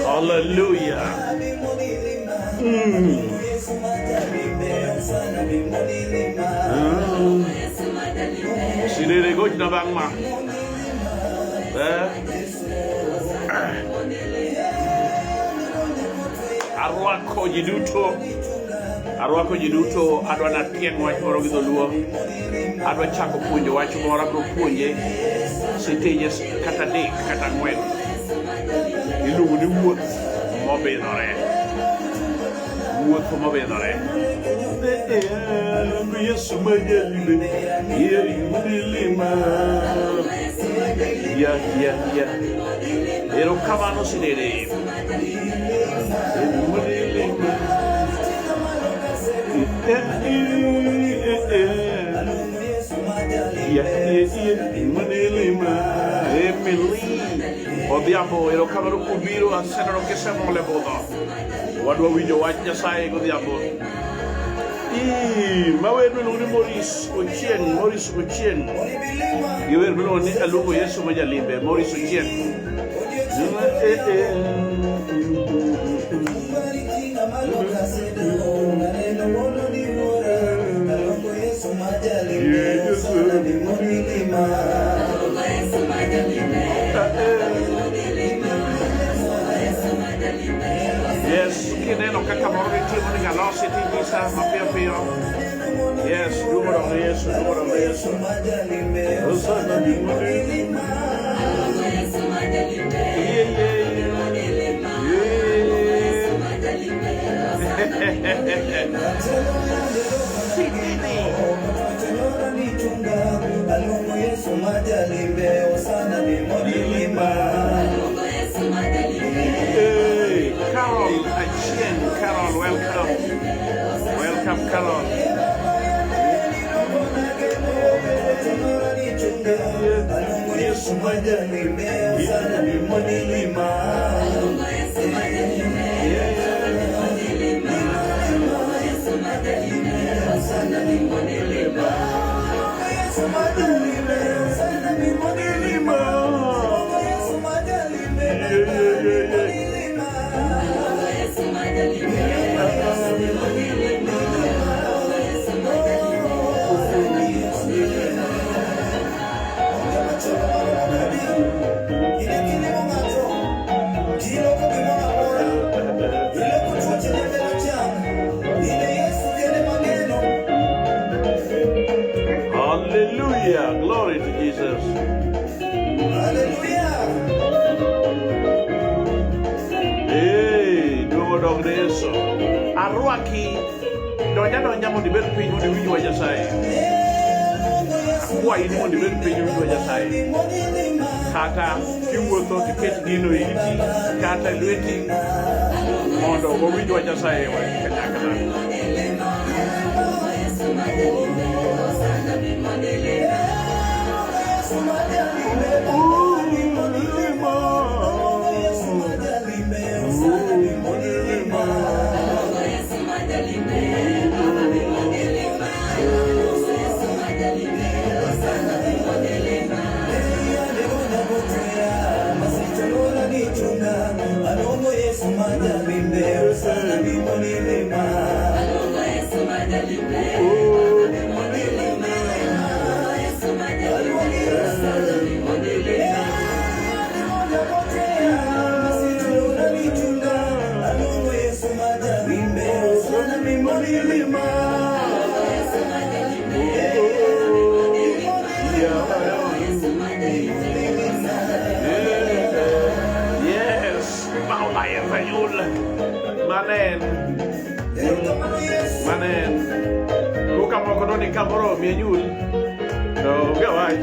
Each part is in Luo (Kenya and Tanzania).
Hallelujah. Sirere goj na bangma. Arwako jiduto adwa na tieng wach moro gi dholuo. Adwa chako puonjo wach moro bro puonje seteje kata dek kata ngwen. Iluongo ni wuoth mobidhore. Wuoth mobidhore. Yesu majalime yeri mudilima. Ya. Ero kamano sidere. Mudilima. Ya mudilima. Emily. Odhiambo ero kamano kubiro asenero kesemo le bodo. Wadwa winjo wach Nyasaye godhiambo. Mawer miluongo ni Morris Ochieng. Giwer miluongo ni aluongo Yesu majalimbe. Morris Ochieng. Yes, kineno kaka moro itimo ni galosi tinyisa mapiyo. Yes, numero de Yesu. Osana bimolilima. Carol, welcome, Carol. Yesu majalime, monilima. Hallelujah. Glory to Jesus. Hallelujah. Hey, go dog eso. Arwaki donja mo dibet piny mo diwinjo wa Nyasaye. Akwa ini mo dibet piny mo diwinjo wa Nyasaye. Kata kiwuotho tiket gino iti kata lweti mondo owinjo wa Nyasaye wa kanyakla. Manen. Buka mo kono ni kamoro mianyul. No, gawaj.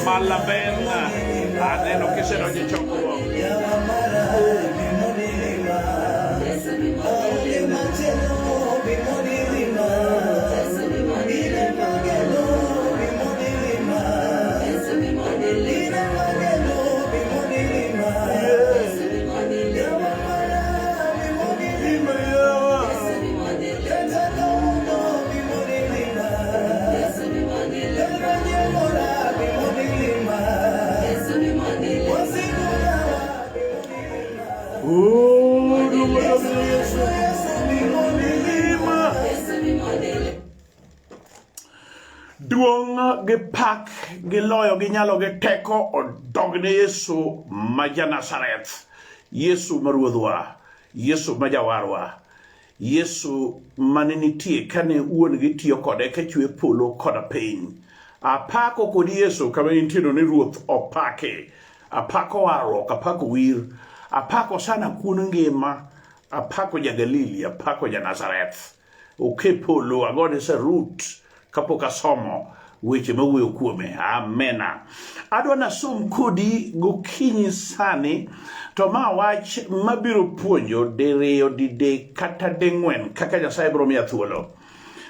Malabella, aneno che se non gli gioco. Duong ge pak ge loyo ge nyalo ge teko odogne Yesu maja Nazareth, Yesu maruodhwa, Yesu majawarwa, Yesu manenitie kane uon gi tiyo kode kachwe polo koda piny. Apako kodi Yesu kama intino ni ruoth opake, apako warruok, apako wir, apako sana kuno ngima, apako ja Galili, apako ja Nazareth. Oke polo agone sa root kapok asomo weche mawuoyo kuome. Amena. Adwa nasom kodi gokinyi sani to ma wach mabiro puonjo diriyo didek kata deng'wen kaka Nyasaye biro miya thuolo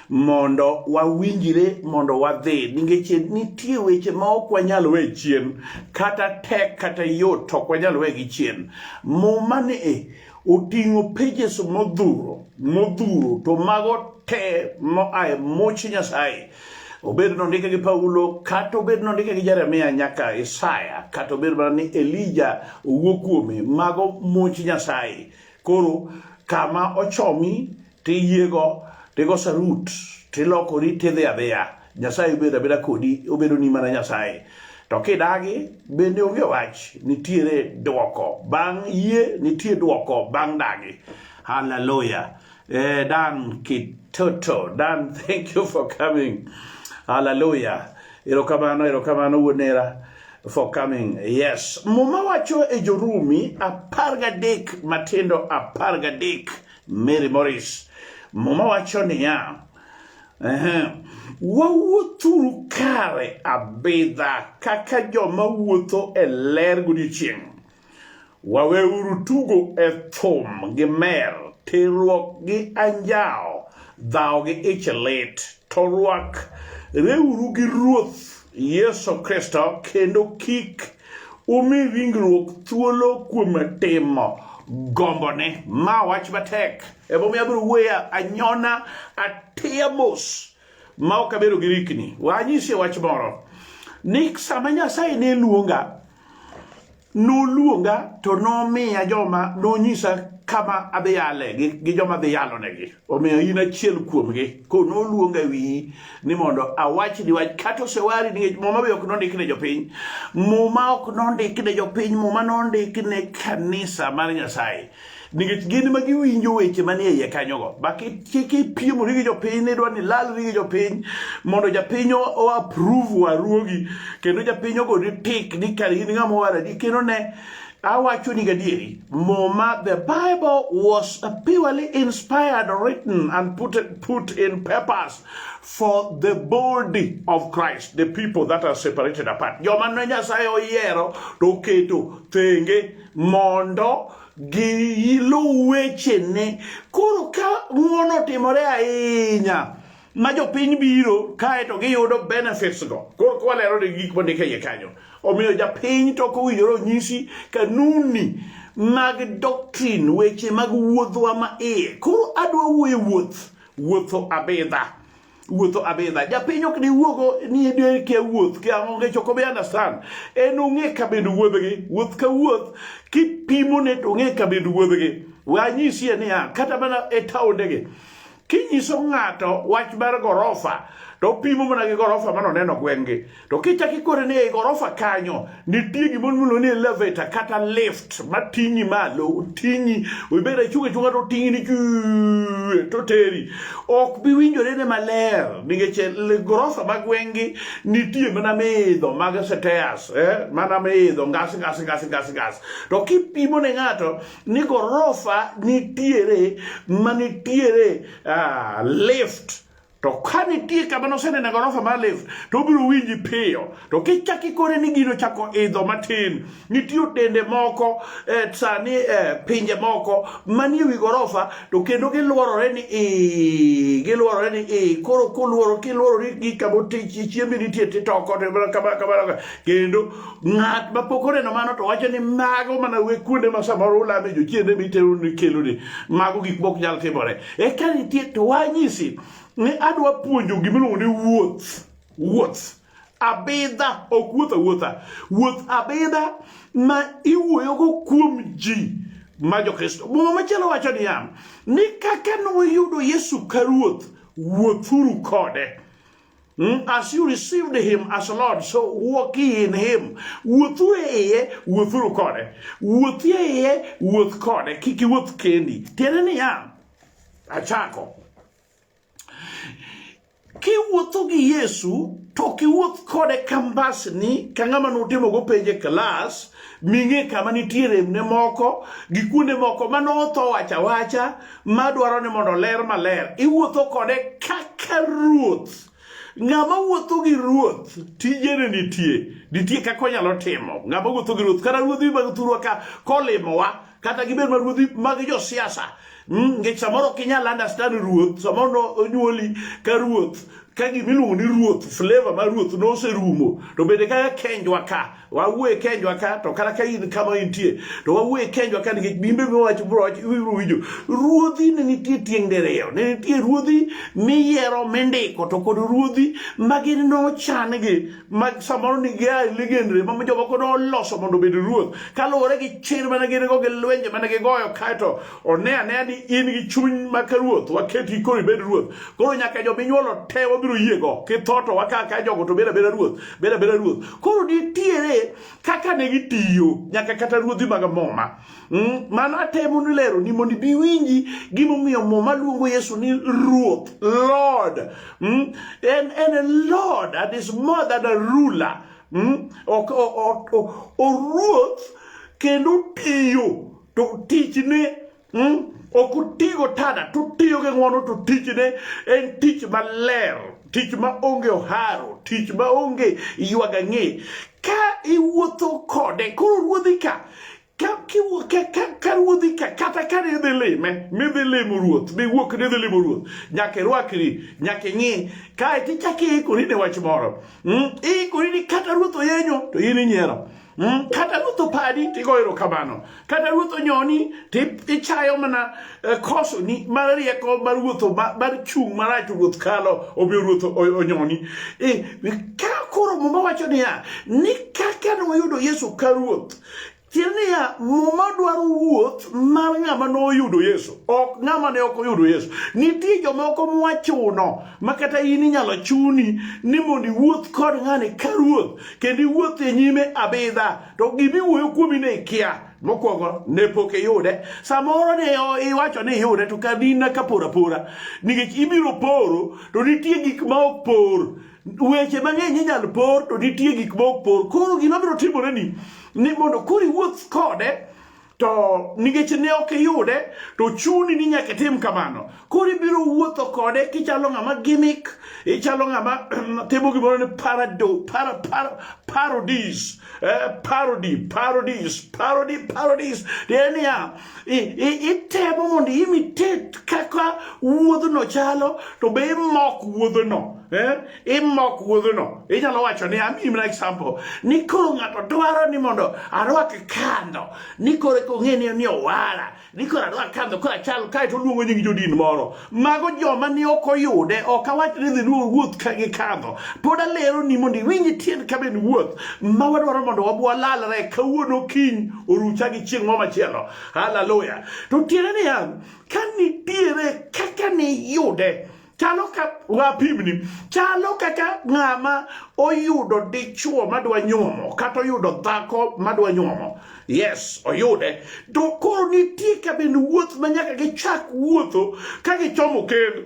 mondo wawinjire mondo wadhi, ningeche nitie weche ma ok wanyal we chien kata tek kata yot to ok wanyal we gi chien. Mumane oting'o pages modhuro to mago te moae moch Nyasaye, obed nondike gi Paulo kata obed nondike gi Jeremia nyaka Isaya kata obed mana ni Elija owuok kuome, mago moch Nyasaye. Koro kama ochomi tiyiego tigo sarut tilokori tidhi adhiya, Nyasaye obed abeda kodi, obedo ni mana Nyasaye. To kidagi bende onge wach, nitiere duoko bang' yie, nitie duoko bang' dagi. Hallelujah. Dan Kitoto, Dan, thank you for coming. Hallelujah. Erokamano wuonera for coming. Yes. Muma wacho e Jorumi 13 matindo 13, Mary Morris. Muma wacho niya, wawuothuru kare abidha kaka joma wuotho e ler godiechieng'. Waweuru tugo e thum gi mer, terruok gi anjao, dhaw gi ich lit, to rwak reuru gi Ruoth Yesu Kristo, kendo kik umi ringruok thuolo kuom timo gombone. Ma wach matek. Ebomiyo abiro wuoyo anyona atiya mos ma ok abiro gi rikni. Wanyisi wach moro ni sama Nyasaye ne noluonga to nomiya joma nonyisa kama adhi yale gi joma dhi yalo negi. Omiyo in achiel kuomgi. Ko noluonga wi ni mondo awach ni wach kata osewari ni muma be ok nondik ne jopiny. Muma ok nondik ne jopiny, muma nondik ne kanisa mar Nyasaye. Nikech gin ma giwinjo weche manie iye kanyogo. Baki kiki piemori gi jopiny ni dwa ni lalri gi jopiny mondo japiny o approve waruogi kendo japiny ogoni tik ni kari in ng'ama waradi. Kendo ne awacho ni gadieri, Muma, the Bible was purely inspired, written and put in purpose for the body of Christ, the people that are separated apart. Joma ne Nyasaye oyiero to keto thenge mondo gilu weche ne. Koro ka ng'uono timore ahinya ma jopiny biro kae to giyudo benefits go. Koro kwalero ni gik mondike iye kanyo. Omiyo japiny to kowinjore onyisi kanuni mag doctrine, weche mag wuodhwa ma iye. Koro adwa wuoyo wuotho abidha. Wuotho abidha. Japiny ok ni wuogo ni idwe ke wuoth ke ang'onge choko be understand. En ong'e kabed wuodhgi. Wuoth ka wuoth kipimo ne to ong'e kabed wuodhgi. Wanyisi ni kata mana e taondegi kinyiso ng'ato wach mar gorofa to pimo mana gi gorofa mano neno gweng'gi. To kichaki kore ne gorofa kanyo nitie gimoro miluongo ni elevator kata lift mating'i malo, ting'i ibeda chunga to ting'i ni to teri. Ok bi winjore ne maler nikech gorofa mag gweng'gi nitie mana midho mag stairs, mana midho ngas. To kipimo ne ng'ato ni gorofa nitiere manitiere lift to kanitie kama nosenene gorofa mar lift to biro winji piyo to kichaki kore ni gino chako idho matin nitie otende moko sani pinje moko manie wi gorofa to kendo giluorore ni koro kiluorori gi kamo chiembi nitie titoko kama kendo ng'at mapok oneno mano to wacho ni mago mana we kuonde ma samoro ulame jochiende mitero ni kelo ni mago gik mok nyal timore eka nitie to wanyisi ni adwa puonjo gimiluongo ni wuoth abidha ok wuoth abidha ma iwuoyogo kuom ji ma jokristo muma machielo wacho ni kaka noyudo Yesu ka ruoth wuothuru kode. As you received him as Lord, so walk ye in him. Wuothu iye, wuothuru kode. Wuothi iye, wuoth kode. Kiki wuoth kendi. Tiende ni achako. Ki wuotho gi Yesu, to ki wuoth kode kambasni, kangama nutimo go penje klas, minge kama nitiere ne moko, gikunde moko, mano otho wacha, madwaro ni mondo ler maler. Iwuotho kode kaka ruoth. Ngama wuotho gi ruoth tijene nitie kaka onyalo timo. Ngama wuotho gi ruoth kata ruodhi mag thurwa ka kolimowa kata gibed ma ruodhi mag josiasa. Ngech samoro kinyal understand ruoth, samoro onyuoli ka ruoth ka gimiluongo ni ruoth, flavor mar ruoth noserumo, to bende kaka kenjwa ka wawuoye kenjwa ka to kata ka in kama intie to wawuoye kenjwa ka nikech bimbe miwacho bro winjo ruodhi ne nitie tieng' diriyo, ne nitie ruodhi miyiero mindiko to kod ruodhi magin nochan gi mag samoro ni gia legendary ma jomoko noloso mondo bed ruoth kaluwore gi chir mane gin go gi lwenje mane gigoyo kaeto one ni in gi chuny maka ruoth waketi koro ibed ruoth koro nyaka jominyuolo te wabiro yiego kithoto wakaka jogo to beda ruoth koro nitiere kaka ne gitiyo nyaka kata ruodhi mag moma mano atemo ni lero ni mondo biwinji gimomiyo moma luongo Yesu ni ruoth, Lord, and a Lord that is more than a ruler. O ruoth kendo tiyo to tichne okutigo tada to tiyo ge ngono to tichne en tich maler, tich ma onge oharo, tich ma onge yuaga ng'e. Ka iwuotho kode koro ruodhi ka ruodhi ka kata ka ne dhi lime midhi limo ruoth miwuok ne dhi limo ruoth nyaka irwakri nyaka ing'i kae tichaki ikori ne wach moro ikori ni kata ruoth oyenyo to in inyiero kata ruoth opadi tigoyo erokamano kata ruoth onyoni tichayo mana koso ni mar rieko mar wuotho mar chung' marach to ruoth kalo omiyo ruoth onyoni ka koro muma wacho ni kaka noyudo Yesu ka ruoth tinia muma dwaro wuoth mar ng'ama noyudo Yesu ok ng'ama ne ok oyudo Yesu. Nitie jomoko mwachuno makata in inyalo chuni ni mondo iwuoth kod ng'ani ka ruoth kendo iwuoth e nyime abidha to gimiwuoyo kuomi ne ikia. Mokwongo ne pok iyude, samoro ne iwacho ni iyude to kadina ka pora nikech ibiro poro to nitie gik ma ok por, weche mang'eny inyalo por to nitie gik ma ok por. Koro gima biro timore ni mondo koro iwuoth kode to nikech ne ok iyude to chuni ni nyaka tim kamano. Koro ibiro wuotho kode kichalo ng'ama gimmick, ichalo ng'ama timo gimoro ni parodies. Denia itemo mondo imitate kaka wuodhno chalo to be imok wuodhno. Imok wuodhno. Inyalo wacho ni amim na example ni koro ng'ato dwaro ni mondo arwak kando ni koro kong'e ni owara ni koro arwak kando koro achal kae to luongo nying jodin moro mago joma ni ok oyude ok awach ni dhi wuoth ka gi kando pod alero ni mondo iwinj tiend ka ben wuoth ma wadwaro mondo walalre kawuono kiny orucha gi chieng' mo machielo. Hallelujah. To tiende ni ka nitiere kaka ni yude chalo ka wapimni chalo kaka ng'ama oyudo dichuo madwa nyuomo kata oyudo dhako madwa nyuomo. Yes, oyude to koro nitie ka ben wuoth manyaka gichak wuotho ka gichomo kendo.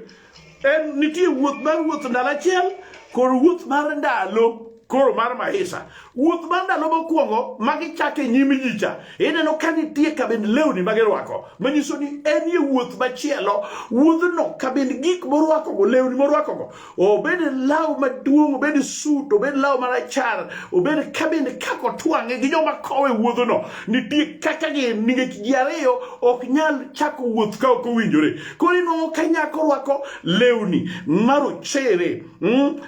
En nitie wuoth mar wuoth ndalo achiel kod wuoth mar ndalo koro mar maisha wuoth mar ndalo mokwongo magi chake nyimi jicha ineno ka nitie kabend lewni magirwako manyiso ni en ye wuoth machielo wuodhno kabend gik morwakogo lewni morwakogo obed law maduong' obed sut obed law marachar obed kabend kako twang'e gi joma kowe wuodhno nitie kaka gin nikech ji ariyo ok nyal chako wuoth ka ok owinjore koro inwang'o ka nyako rwako lewni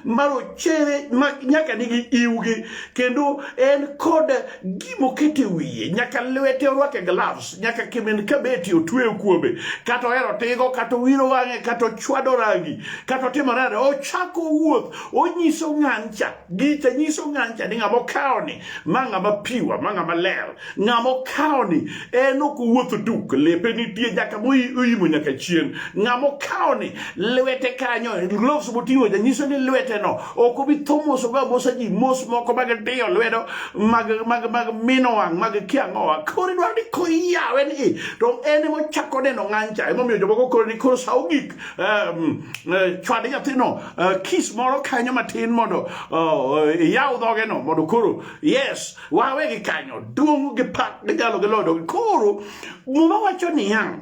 marochere nyaka nigi iwgi kendo en kod gimokete wiye nyaka lwete orwake gloves nyaka kimin kabeti otweyo kuome kata ohero tigo kata owiro wang'e kata ochwado rangi kata otimo nade ochako wuoth onyiso ng'ancha gicha nyiso ng'ancha ni ng'ama okawoni ma ng'ama piwa ma ng'ama ler ng'ama okawoni en ok owuotho duk lepe nitie nyaka moimo nyaka chien ng'ama okawoni lwete kanyo gloves moting'o nyiso ni lwete no ok obi thomoso go mosa ji mos moko mag diyo lwedo mag mino wang' mag kiang'owa koro idwaro ni koyawe ni to en mochako neno ng'ancha emomiyo jomoko koro ni koro sa ogik chwade nyathino kis moro kanyo matin mondo yaw dhoge no mondo koro yes wawe gi kanyo duong' gi pak gi jalo gi lodo koro muma wacho niya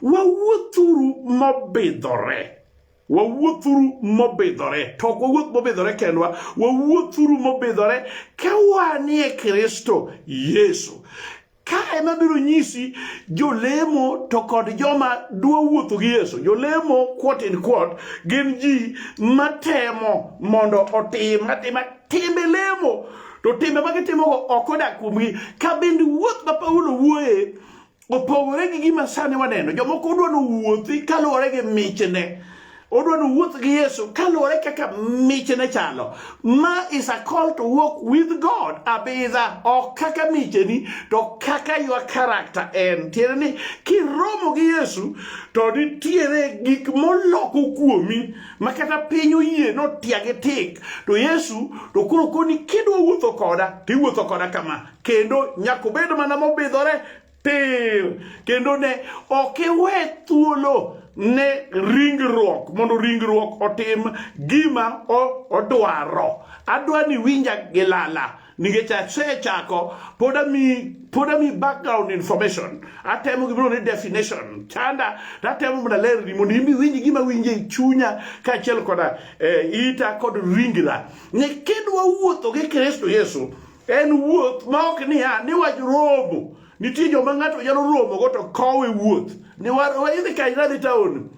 wawuothuru mobidhore wawuothuru mobidhore to ok wawuoth mobidhore kendwa wawuothuru mobidhore ka wanie Kristo Yesu ka ema biro nyisi jolemo to kod joma dwa wuotho gi Yesu jolemo quote in quote gin ji matemo mondo otima timbe lemo to timbe magitimogo ok odak kuomgi ka bende wuoth ma Paulo wuoye opogore gi gima sani waneno jomoko odwa wuothi kaluwore gi michne odwa wuoth gi Yesu kaluwore kaka michne chalo ma is a call to walk with God abidha ok kaka micheni to kaka your character en tiere ni kiromo gi Yesu to nitiere gik moloko kuomi makata piny oyie no tiage tik to Yesu to koro koni kidwa wuotho koda tiwuotho koda kama kendo nyaka bed mana mobidhore kendo ne ok iwe thuolo ne ringruok mondo ringruok otim gima odwaro adwani winja gi lala nikech asechako poda mi background information atemo gibiro ni definition chanda atemo mana lerni mondo imbi winji gima winje chunya kaachiel koda ita kod ringra ne kidwa wuotho gi Kristo Yesu en wuoth ma ok ni wach romo nitie joma ng'ato nyalo romo go to kowe wuoth ni idhi ka idhi town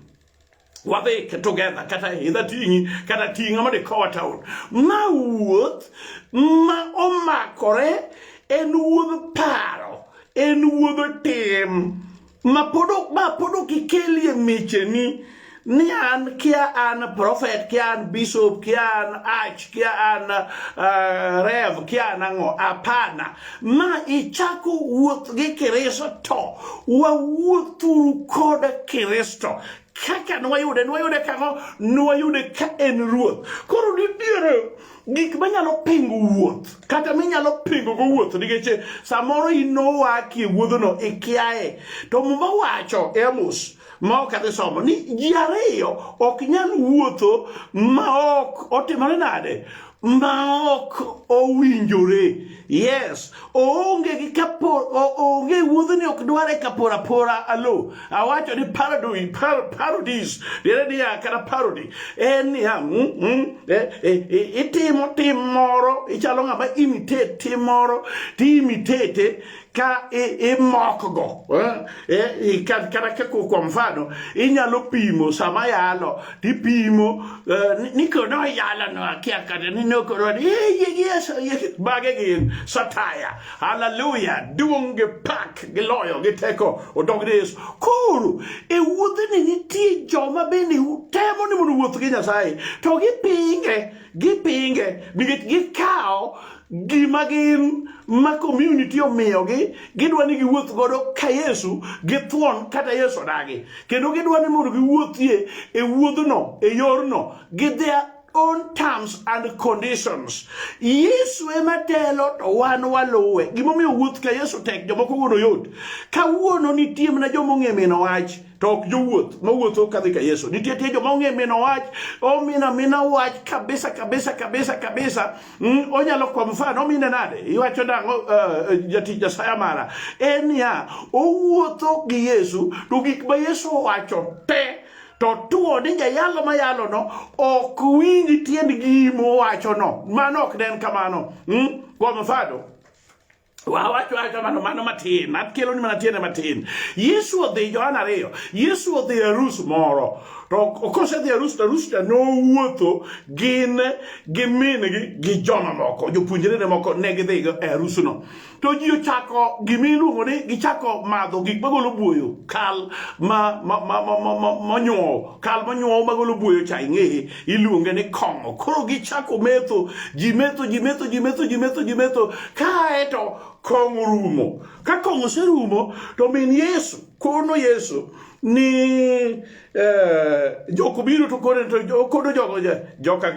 wadhi together kata idha tingi kata tinga made kowa town ma wuoth ma omakore en wuoth paro en wuoth tim ma podo kikelie micheni ni an kia an prophet kia an bishop kia an arch kia an rev kia an ang'o apana ma ichako wuoth gi Kristo to wawuothuru kod Kristo kaka nwayude kang'o nwayude ka en ruoth koro nitiere gik manyalo pingo wuoth kata minyalo pingo go wuoth nikech samoro inowaki wuodhno ikiaye to muma wacho Amos ma ok adhi somo ni ji ariyo ok nyal wuotho ma ok otimore nade ma ok owinjore yes onge gi onge wuodhni ok dware kapora alo awacho ni parodies dia kata parody en ya itimo tim moro ichalo ng'ama imitate tim moro ti imitate ka imokgo kata kwa mfano inyalo pimo sama yalo tipimo niko no yala no akia kata nino ko yes bage gin satire hallelujah duonge pak giloyo giteko odogres kuru e wuodhni nitie joma bende temo ni mondo wuoth gi Nyasaye to gipinge nikech gikawo gima gin ma community omiyogi gidwa ni giwuoth godo ka Yesu githuon kata Yesu odagi kendo gidwa ni mondo giwuothie e wuodhno e yorno gi their own terms and conditions. Yesu ematelo to wan waluwe. Gimomiyo wuoth ka Yesu tek jomoko wuono yot. Ka wuono nitie mana jomo ng'e mino wach to ok jowuoth mawuotho kadhi ka Yesu. Nitie joma ong'e mino wach, mina wach kabisa. Onyalo kwa mfano omine nade iwacho dango jatich Nyasaye mara en ya owuotho gi Yesu to gik ma Yesu owacho te to tuo ni jayalo mayalo no ok winji tiend gimo wacho no. Mano ok den kamano. Kwa mfano wawacho mano matin atkelo ni mana tiene matin. Yesu odhi Johana 2. Yesu odhi arus moro to kose dhi arus to no wuotho gin gi min gi joma moko jopuonjre moko ne gidhi e arus no. To ji ochako gimiluongo ni gichako madho gik magolo buoyo, kal manyuo magolo buoyo cha ing'e iluonge ni kong'o. Koro gichako metho, ji metho kaeto kong'o rumo. Ka kong'o serumo to min Yesu kono Yesu ni jokobiro to kono to kono joka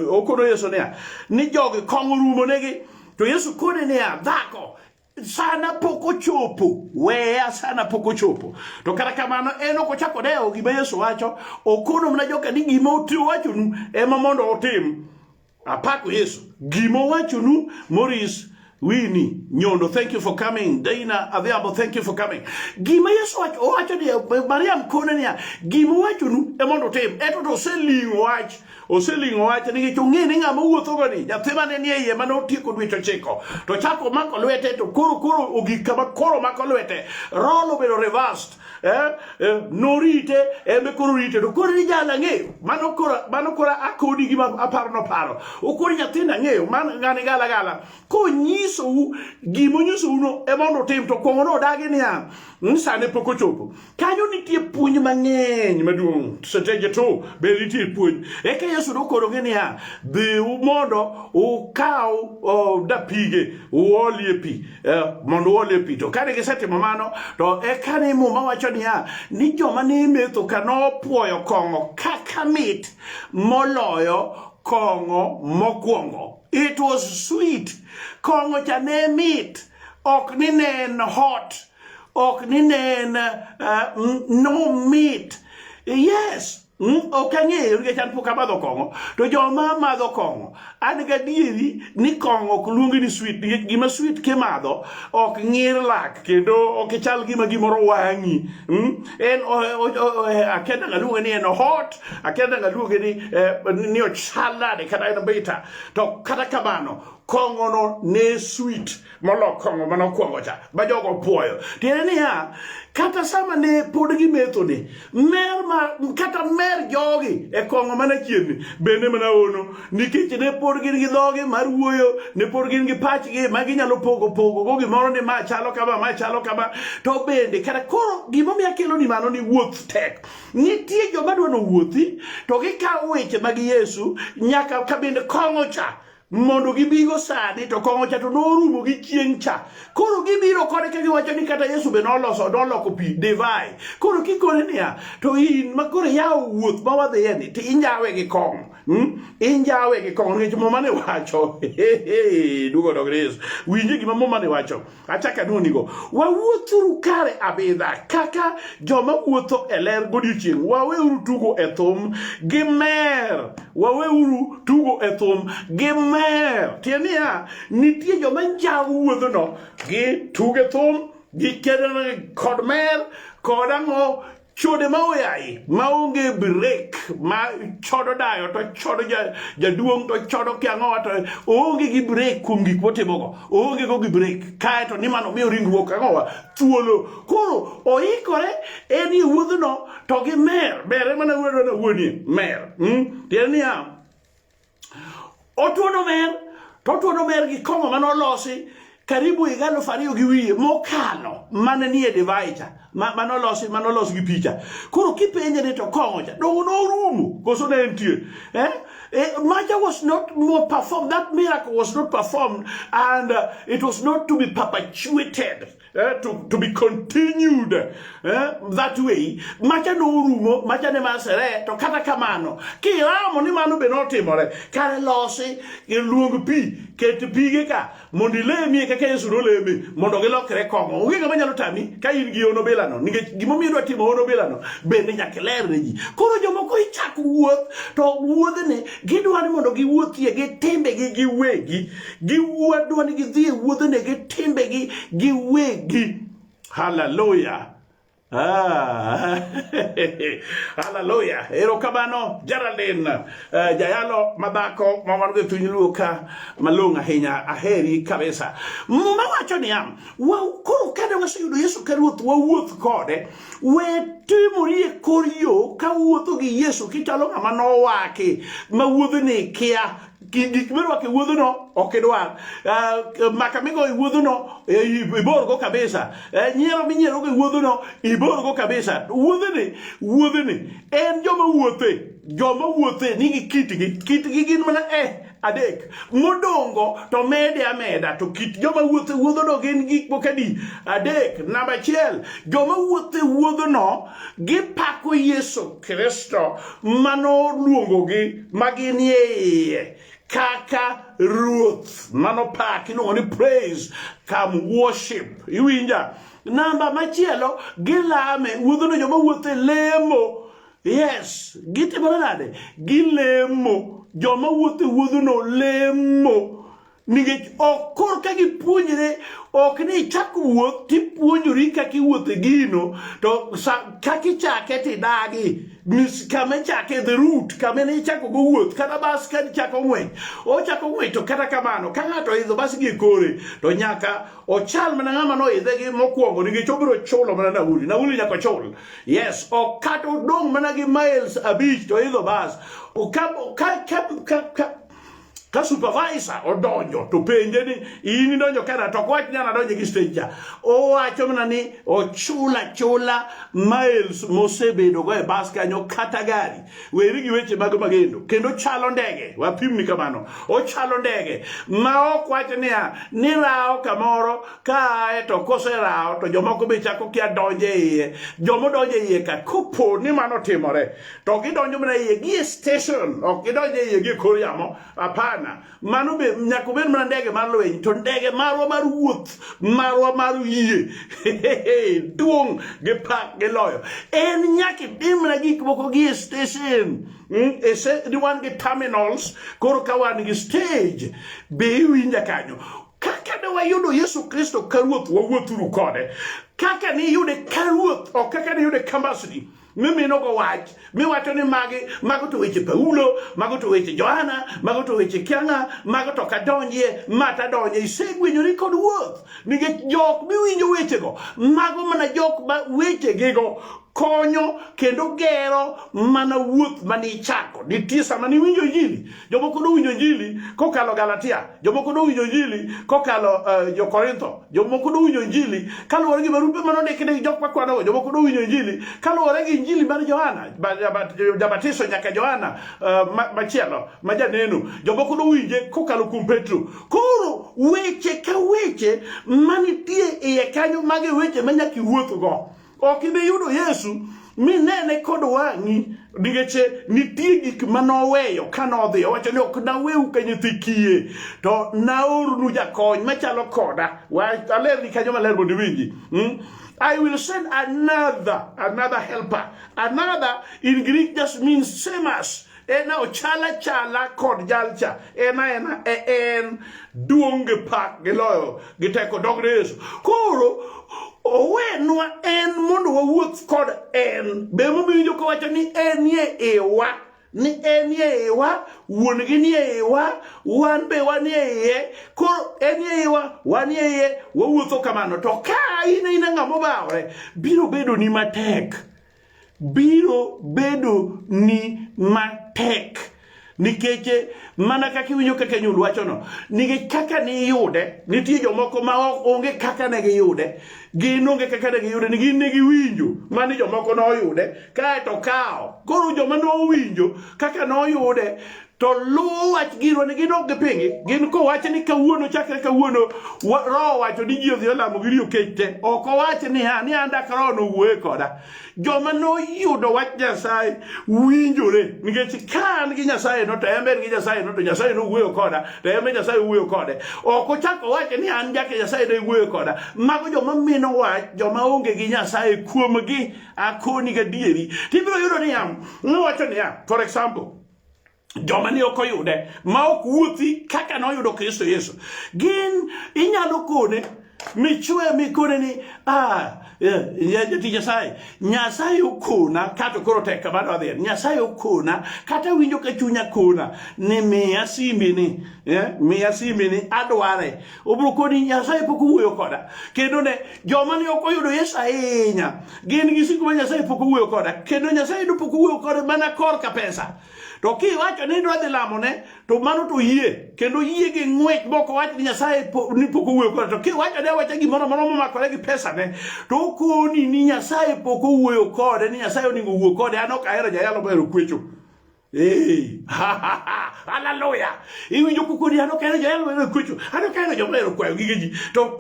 okono Yesu ne ni jogi kong'o rumo negi. To Yesu kone ne dhako sana poko chopo, wea sana poko chopo. To kata kamano eno ko chako deo gima Yesu wacho, okono mna joka ni gima otiyo wacho nu ema mondo otim. Apako Yesu gima wacho nu. Maurice Winnie Nyondo, thank you for coming. Dana Aviabo, thank you for coming. Gima Yesu wacho ni Mariam kone ni gima wacho nu ema mondo otim. Eto to oselingo wach ni chung'e ni ng'ama wuotho goni nyathi mane ni e yie mane otieko dweche 9 to chako mako lwete to koro ogik kama koro mako lwete rolo bedo reversed norite embe koro rite to koro ni jala ng'eyo mano koro akodi gima paro okoro nyathina ng'eyo man ng'ani gala konyisou gimonyisou no emondo tim to kwong'o no odagi niya sane pok ochopo. Kanyo nitie puonj mang'eny maduong'. Seteje to be nitie puonj. Eka Yesu nokoro ng'e niya dhi mondo ukaw dapige uolie pi mondo uolie pi. To kane gisetimo mano to eka ne muma wacho niya ni joma ne metho ka nopuoyo kong'o kaka mit moloyo kong'o mokwongo. It was sweet. Kong'o cha ne mit, ok ni nen hot, ok ni nen no meat. Yes. Okang'eyo nikech an pok amadho kong'o to joma madho kong'o an gadieri ni kong'o ok luongi ni sweet nikech gima sweet kimadho ok ng'ir lak kendo ok chal gimoro wang'i. En akenda ngaluonge ni en hot, akenda ngaluonge ni ochalade kata en bitter. To kata kamano kong'o no ne sweet molo kong'o manokwongo cha ba jogo puoyo. Tiende niya kata sama ne pod gimetho ni kata mer jogi e kong'o mana chiegni bende mana ono nikech ne pod gin gi dhogi mar wuoyo, ne pod gin gi pachgi ma ginyalo pogo go gimoro ni ma chalo kama to bende kata koro gimomiyo akelo ni mano ni wuoth tek. Nitie joma dwano wuothi to gikawo weche mag Yesu nyaka ka bende kong'o cha mondo gibigo sani to kong'o cha to norumo gi chieng' cha. Koro gibiro kode ka giwacho ni kata Yesu be noloko pi divai. Koro kikone niya to in makoro yawo wuoth ma wadhiye ni to injawe gi kong'o. Injawe gi kong'o nikech moma ne wacho dugo dogres winje gima moma ne wacho achaka nonigo wawuothuru kare abidha kaka joma wuotho e ler godiochieng'. Waweuru tugo e thum gi mer, waweuru tugo e thum gi mer. Tienia nitie joma njawo wuodho no gi tuge thum gi kedone kod mer kod ang'o chode maoyai maonge break ma chodo dayo to chodo jaduong' to chodo kiang'owa to oonge gi break kuom gik motimogo, oonge go gi break kaeto ni mano miyo ringruok ang'owa thuolo. Koro oikore en e wuodhno to gi mer bere mana wuonie mer. Tiende niya otuono mer gi kong'o manolosi karibu higa 2,000 gi wiye mokalo mane ni e divai cha manolosi gi picha. Koro kipenje ni to kong'o cha dongo norumo koso ne entie Maja was not more performed. That miracle was not performed, and it was not to be perpetuated to be continued that way. Macha no rumo, macha ne masere, to kata kamano. Ki ramo ni manu benotimore, kare losi, il luogo pi, che ti pighe ka, mondi lemi e che yesu no lemi, mondo che lo cre kongo. Uge gamanya lo tami, ka irgi ono belano, nige gimomi do timo ono belano, bene nyake lerne ji. Koro jomo ko ichaku wuoth, to wuoth ne, gidwani mondo gi wuothie, gi timbe gi wegi, gi wuodwani gi dhie wuoth ne, gi timbe gi wegi. Hallelujah. Hallelujah. Erokamano Geraldine Jayalo Mabako mawange tunyuluka malunga henya aheri kabisa. Mawacho ni am wa koro kada wasudo Yesu karuoth wa wuoth kode we timorie korio ka wuotho gi Yesu kichalo ngama no wake ma wuodho ne kia gik mero ke wuodho no okidwar makamigo wuodho no iborgo kabisa nyiero minyiero ke wuodho no iborgo kabisa wuodho ni en joma wuothe nigi kitgi gin mana adek modongo to mede ameda to kit joma wuodho no gin gik mokadi adek. Namba achiel, joma wuodho no gipako Yesu Kristo mano luongogi maginie kaka ruoth mano pak iluongo ni praise come worship iwinja. Namba machielo gilame wuodho no joma wuothe lemo. Yes, gitimo nade gilemo joma wuodho no lemo nikech okor ka gipuonjre ok ni chak wuoth tipuonjori kaka iwuothe gino to kaka ichake tidagi kama chake the root kama ne chako go wuoth kata bas ka chako ng'wech ochako ng'wech to kata kamano ka ng'ato idho bas gi kore to nyaka ochal mana ng'ama no idhe gi mokwongo nikech obiro chulo mana nauli nyaka chul. Yes, o kata odong' mana gi miles 5 to idho bas ka supervisor odonjo to penje ni ini donjo kana to kwach nyana donjo gi stage o wacho mana ni o chula miles mosebedo go e bas kanyo kata gari weri gi weche mag magendo kendo chalo ndege wapimni kamano o chalo ndege ma ok wach ni rao kamoro ka to kose rao to jomoko be chako kia donje iye jomo donje iye ka kopo ni mano timore to gidonjo mana iye gi station ok gidonje iye gi kor yamo apana mano be nyako ben mana ndege mar lweny to ndege marwa mar wuoth marwa mar yie duong gi pak gi loyo en nyaki dimna gik moko gi station di wan gi terminals koro ka wan gi stage be winja kanyo kaka ne wayudo Yesu Kristo ka ruoth wawuothuru kode kaka ni yude ka ruoth o kaka ni yude kambasni mimi no go wach mi wacho ni mago to weche Paulo mago to weche Johana mago to weche Kianga mago to kadonje mata donje isegwenyori kod wuoth nige jok mi winjo weche go mago mana jok ba weche gigo konyo kendo gero mana wuoth mani chako nitie sama ni winjo injili jomoko do winjo injili kokalo Galatia jomoko do winjo injili kokalo Jo-Korintho jomoko do winjo injili kaluwore gi barupe manondiki ne jok makwano jomoko do winjo injili kaluwore gi injili mar Johana jabatiso nyaka Johana machielo majaneno jomoko do winje kokalo kuom Petro. Koro weche ka weche manitie iye kanyo mage weche manyaki wuoth go ok ibe yudo Yesu minene kod wang'i nigeche nitie gik manoweyo kanodhi owacho ni ok naweu ka nyithi kiye to naornu jakony machalo koda alerni kanyo maler mondo iwinji. I will send another helper. Another in Greek just means same as. Ena ochala kod jalcha. Ena en duonge pak geloyo giteko dogre Yesu. Koro owenwa en mondo wawuoth kod en. Be momiyo ko wacho ni en ye ewa. Ni en ye ewa, wuon gi ni ewa, wan be wan ye, koro en ye ewa, wan ye, wawuotho kamano. To ka ina ng'amo bawre, biro bedo ni matek. Biro bedo ni matek. Nikeche mana kaka winjo kaka nyul wachono nige kaka ni yude nitie jomoko ma onge kaka ne giyude gin onge kaka ne giyude nigi ne giwinjo mani jomoko no yude kae to kao koro joma no winjo kaka no yude to lu wach giro ni gidok gi pingi gin ko wach ni kawuono chakre kawuono ro wacho ni ji odhi olamo gi okete oko wach ni ni anda karo no wuoye koda joma no yudo wach Nyasaye winjore nikech kan gi Nyasaye no to embe gi Nyasaye no to Nyasaye no wuoyo koda to embe Nyasaye wuoyo kode oko chako wach ni an jake Nyasaye no wuoyo koda mago joma mino wach joma onge gi Nyasaye kuomgi akoni gadieri tibiro yudo ni no wacho ni for example joma ni ok oyude ma ok wuothi kaka no yudo Kristo Yesu gin inyalo kone michwe mikone ni Nyasaye okona kata koro tek kamano adhi Nyasaye okona kata winjo ka chunya kona ni miya simbi ni adware obro koni Nyasaye pok owuoyo koda kendo ne joma ni ok oyudo Yesu ahinya gin gi siko ma Nyasaye pok owuoyo koda kendo Nyasaye do pok owuoyo koda mana korka pesa to kiwacho ni dwa dhi lamone to mano to yie kendo yie gi ng'wech moko wach ni Nyasaye ni pok owuoyo koda to kiwacho ni wacha gimoro momakore gi pesa ne to koni ni Nyasaye pok owuoyo kode ni Nyasaye oningo wuo kode an ok ahero jayalo mohero kwecho hallelujah iwinjo kukoni an ok ahero jayalo mohero kwecho an ok ahero joma ohero kwayo gige ji to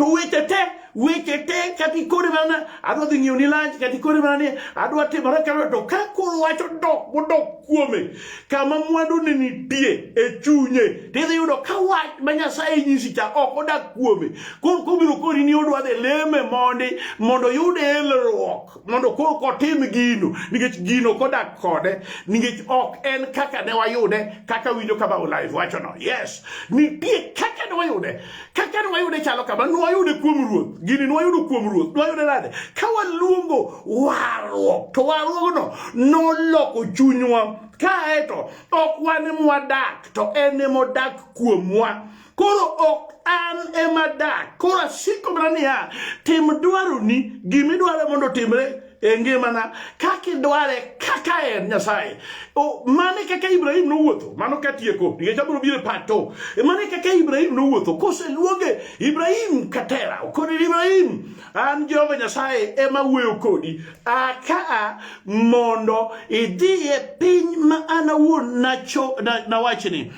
weche te kati kore mana adwa dhi ng'iyo ni lunch kati kore mana ni adwa timore kama to ka koro wacho dok kuome kama mwandu ni nitie e chunye tidhi yudo ka wach ma Nyasaye nyisi cha ok odak kuome koro biro kori ni odwa dhi leme mondo yude elruok mondo koro kotim gino nikech gino kodak kode nikech ok en kaka ne wayude kaka winjo kama live wacho no yes nitie kaka ne wayude chalo kama ne wayude kuom Ruoth gini nwayudo kuom Ruoth nwayude nade ka waluongo warruok to warruokno noloko chunywa kaeto ok wan mwadak to en modak kuomwa koro ok an emadak koro asiko mana niya tim dwaroni gimidwaro mondo timre ngimana kaka dware kaka en Nyasaye mane kaka Ibrahim nowuotho mano katieko nikech abiro biro pato mane kaka Ibrahim nowuotho koseluonge Ibrahim katera kodi Ibrahim an Jehova Nyasaye ema wuoyo kodi aka mondo idhi e piny ma an awuon nawachni.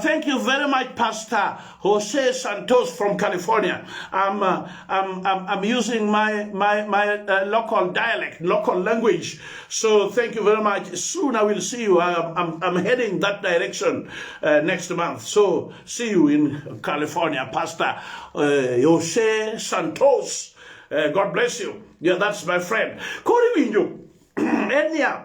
Thank you very much, Pastor Jose Santos from California. I'm using my local dialect, local language. So thank you very much. Soon I will see you. I'm heading that direction next month. So see you in California, Pastor Jose Santos. God bless you. Yeah, that's my friend. Kori winjo. Enya.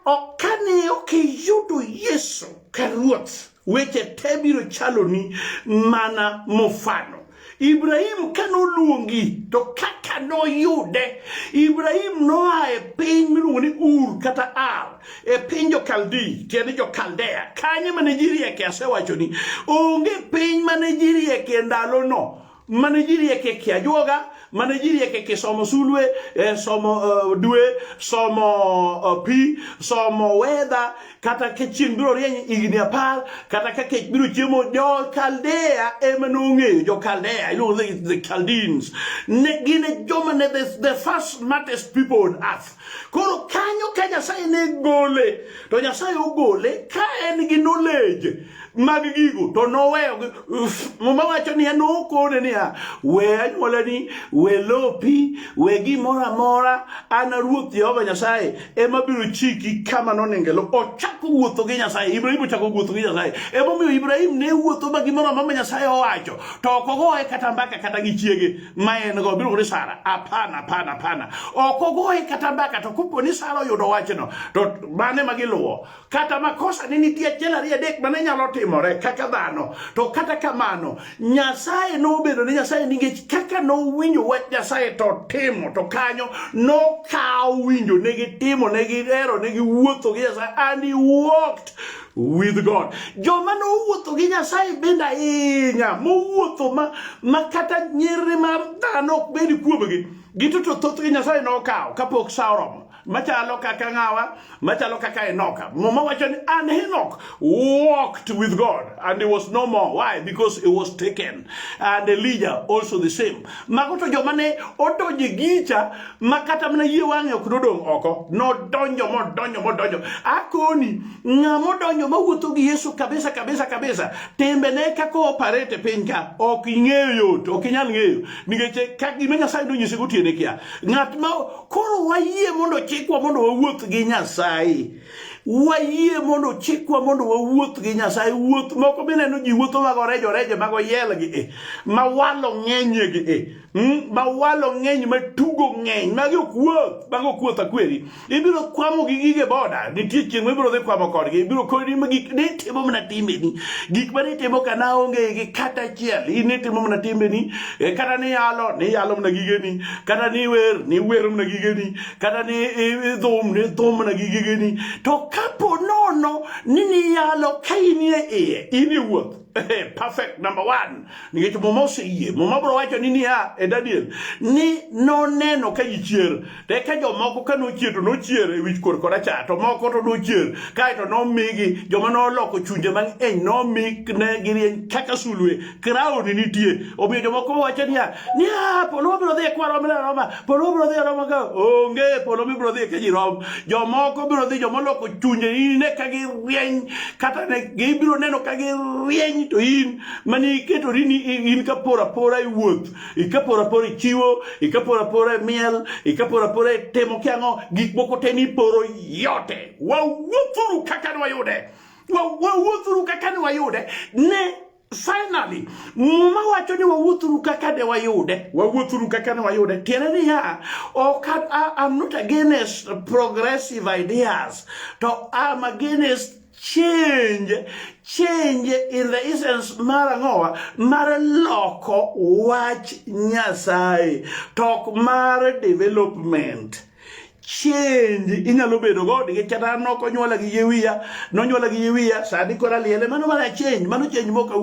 Okane okiyudo Yesu ka Ruoth weche te biro chaloni mana mofano. Ibrahim kanoluongi to kaka noyude Ibrahim noa e piny miluongo ni Ur kata Ar e piny jo-Kaldi tiende jo-Kaldea kanye mane ji rieke asewachoni onge piny mane ji rieke ndalono mane ji rieke kiajuoga mane ji rieke kisomo sulwe somo dwe somo pi somo weather kata ke chieng' biro rieny higni 10 kata ka kech biro chiemo jo-Kaldea ema nong'eyo jo-Kaldea iluongo the Chaldeans ne gin joma ne the first smartest people on earth koro kanyo ka Nyasaye ne gole to Nyasaye ogole ka en gi knowledge mag gigo to noweyo mama wacho ni nokone niya we anyuolani we lopi we gimoro amora an Ruoth Jehova Nyasaye ema biro chiki kama nonengelo ochako wuotho gi Nyasaye Ibrahim ochako wuotho gi Nyasaye emomiyo Ibrahim ne wuotho ma gimoro amora Nyasaye owacho to ok ogoye kata mbaka kata gi chiege ma en go biro gi Sara apana ok ogoye kata mbaka to kopo ni Sara oyudo wachno to mane magiluwo kata makosa ni nitie achiel ariyo adek mane nyalo timore kaka dhano to kata kamano Nyasaye nobedo ni Nyasaye nikech kaka nowinjo wach Nyasaye to timo to kanyo nokawo winjo negi timo negi hero negi wuotho gi Nyasaye and he walked with God. Joma nowuotho gi Nyasaye bende ahinya mowuotho ma kata nyiri mar dhano ok bedi kuomgi gito to thoth gi Nyasaye nokawo kapok sa oromo machalo kaka ng'awa, machalo kaka Enoka. Muma wacho ni and Enoch walked with God and he was no more. Why? Because he was taken. And Elijah also the same. Magoto jomane odonje gicha makata mana yie wang'e ok nodong' oko. No donjo. Akoni ng'amo donjo mawuotho gi Yesu kabisa. Tembene kako operate penka ok ing'eyo yot, ok inyal ng'eyo. Nikech ka gima Nyasaye nonyise gotiene kia. Ng'at ma koro wayie mondo chikwa mondo wawuoth gi Nyasaye. Wayie mondo chikwa mondo wawuoth gi Nyasaye. Wuoth moko mineno ji wuotho mago rejo mago yel gi ma walo ng'enye gi mawalo ng'eny matugo ng'eny magi ok wuoth mago kuoth akweri. Ibiro kwamo gi gige boda, nitie chieng' mibiro dhi kwamo kodgi. Ibiro kodi gik nitimo mana timbeni, gik manitimo kana onge gi kata achiel. Initimo mana timbeni, kata ni yalo mana gigeni, kata ni wer mana gigeni, kata ni thum mana gigeni. To kapo nono ni yalo ka inie iye, ini wuoth. Perfect number one. Nikech moma oseyie, moma bro wacho ni niya e Daniel ni noneno ka gichier. Te ka jomoko ka nochier to nochier e wich kor koracha, to moko to nochier kae to nomigi joma noloko chunje mang'eny nomig ne girieny kaka sulwe. Crown nitie. Omiyo jomoko wacho niya polo biro dhi kwaro Roma, polo biro dhi Roma ka onge polo biro dhi ka ji rom. Jomoko biro dhi joma loko chunje ine ka girieny kata ne gibiro neno ka girieny to in mani keto rini in kapora iwuoth, ikapora ichiwo, ikapora miel, ikapora temo kiango gik moko te ni poro yote. Wawuothuru kaka ni wayude ne finally muma wacho ni wawuothuru kaka ne wayude. Tiene ni I'm not against progressive ideas, to I'm against change in the essence mar loko wach Nyasaye, tok mar development. Change inyalo bedo go de kata noko nyola gi yewiya sadi kora liele mano change moko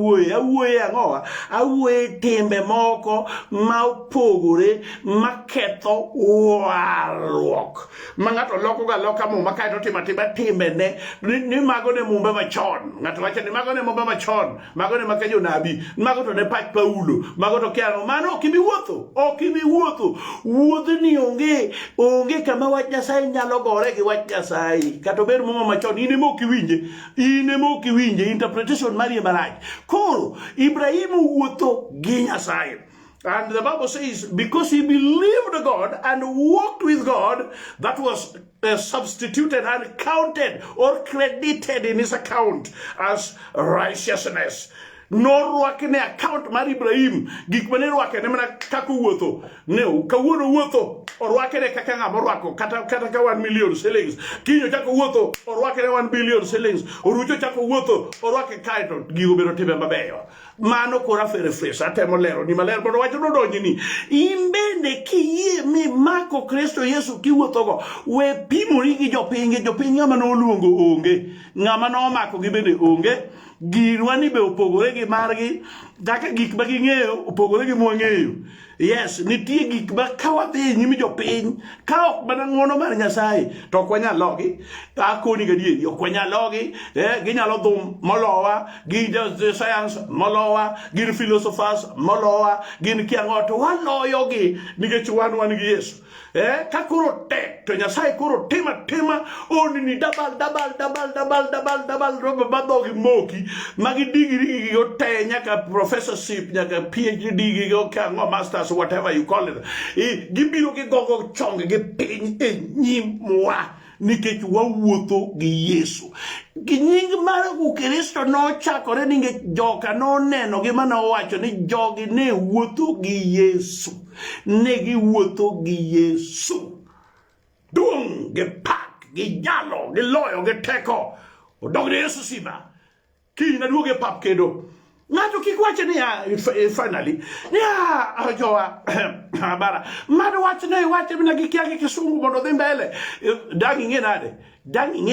awuoye timbe moko ma opogore maketho warruok mangato loko ga loka muma kae to tima timbe ne ni mago ne mumba machon ngato wacho ni mago ne mumba machon mago ne makejo nabi mago to ne pach Paulo mago to kiano mano ok ibi wuotho wuodh ni onge kama wach Nyasaye nyalo gore gi wach Nyasaye kata ber muma machon ine moki winje interpretation mari marach. Koro Ibrahim wuotho gi Nyasaye. And the Bible says, because he believed God and walked with God, that was substituted and counted or credited in his account as righteousness. No ruake ne account mar Ibrahim gik mane ruake ne mana kaka wuotho ne kawuono wuotho orwake ne kaka ng'ama orwako kata ka 1 million shillings kinyo chako wuotho orwake ne 1 billion shillings orucho chako wuotho orwake kae to gigo biro timbe mabeyo. Mano kora ferefres atemo lero ni maler mondo wacho no donji ni imbende kiyie mi mako Kristo Yesu kiwuothogo we pimori gi jopiny ng'ama noluongo onge, ng'ama nomako gi bende onge. Girwani be opogore gi margi kaka gik ma ging'eyo opogore gi mwang'eyo. Yes, nitie gik ma kawadhi nyimi jopiny ka ok mana ng'wono mar Nyasaye to ok wanyal logi. Akoni gadieri ok wanyal logi. Ginyalo dhum molowa, gi science molowa, gin philosophers molowa, gin kiang'o to waloyogi nikech wan gi Yesu. Ka koro tek to Nyasaye koro tima oni ni dabal robo badhogi moki magi digri gi ote nyaka professorship nyaka PhD gi okang'o masters whatever you call it. Gibiro gi gogo chong gi piny e nyimwa nikech wawuotho gi Yesu. Gi nying mar Ukristo nochakore nikech joka noneno gima nowacho ni jogi ne wuotho gi Yesu. Ne giwuotho gi Yesu. Dung gi pak gi nyalo gi loyo gi teko odog ne Yesu sima kiny naduoge pap kendo. Ng'ato kik wache ni finally ni jowa bara mado wache mina gikia gi kisungu mondo dhi mbele dangi ng'e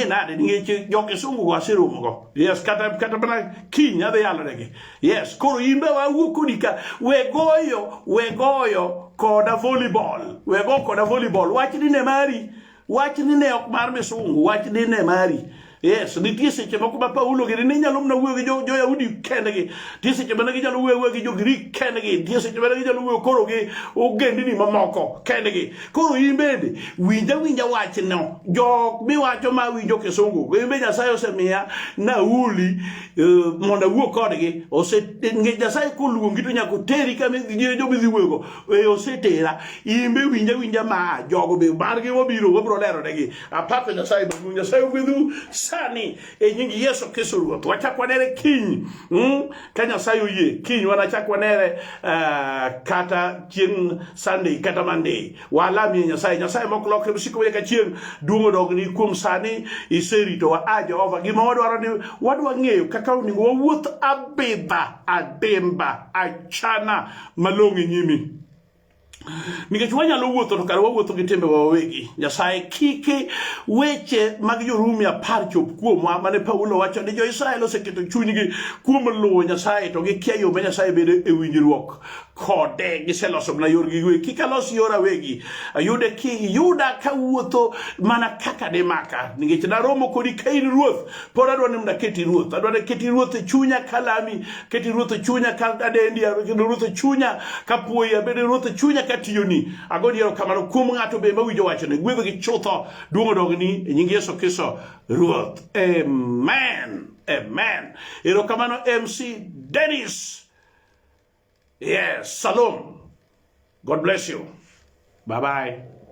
nade nikech jo kisungu go asirumo go. Yes, kata bana kiny adhi yalonegi. Yes, koro imbe wawuok kodi ka we goyo koda volleyball. We go koda volleyball. Wach ni ne mari wach ni ne ok mar misungu wach ni ne mari yes nitie seche moko ma Paulo gi ni nyalo mna wuoyo gi jo Yahudi kendgi nitie seche ma ne ginyalo wuoyo gi jo Grik kendgi nitie seche ma ne ginyalo wuoyo koro gi ogendini mamoko kendgi koro in bende winja wach no jok miwacho ma winjo kisungu in bende Nyasaye osemiya nauli mondo awuo kodgi Nyasaye koluongi to nyaka teri kama jo midhi wuoyo osetera in be winja ma jogo be margi wabiro wabro lero negi apako Nyasaye gwedhu sani e nying Yesu Kristo Ruoth wachakwanere kiny ka Nyasaye oyie kiny wanachakwanere kata chieng' Sunday kata Monday walami Nyasaye mok lokre msiko ka chieng' duongo dogni kuom sani iserito wa Jehova gima wadwaro ni wadwa ng'eyo kaka onego wawuoth Adimba achana malong'o nyimi nikech wanyalo wuotho to kar wawuotho gi tembe wawegi Nyasaye kiki weche mag Jorumi 10 chop kuomwa mane Paulo wacho ni jo-Israel oseketo chunygi kuom luwo Nyasaye to gikia yo ma Nyasaye bedo e winjruok kode giseloso na yorgi giwegi kik alos yora wegi yuda ka wuotho mana kaka de maka nikech naromo kodi ka in ruoth pod adwa ni keti ruoth adwa ni keti ruoth e chunya kalami keti ruoth e chunya ka adendi keti ruoth e chunya ka puoya bede ruoth e chunya ka tiyoni agoni erokamano kuom ng'ato be mawinjo wachone gwedho gi chutho duong'o dogni e nying Yesu Kristo Ruoth amen erokamano MC Dennis. Yes, shalom. God bless you. Bye-bye.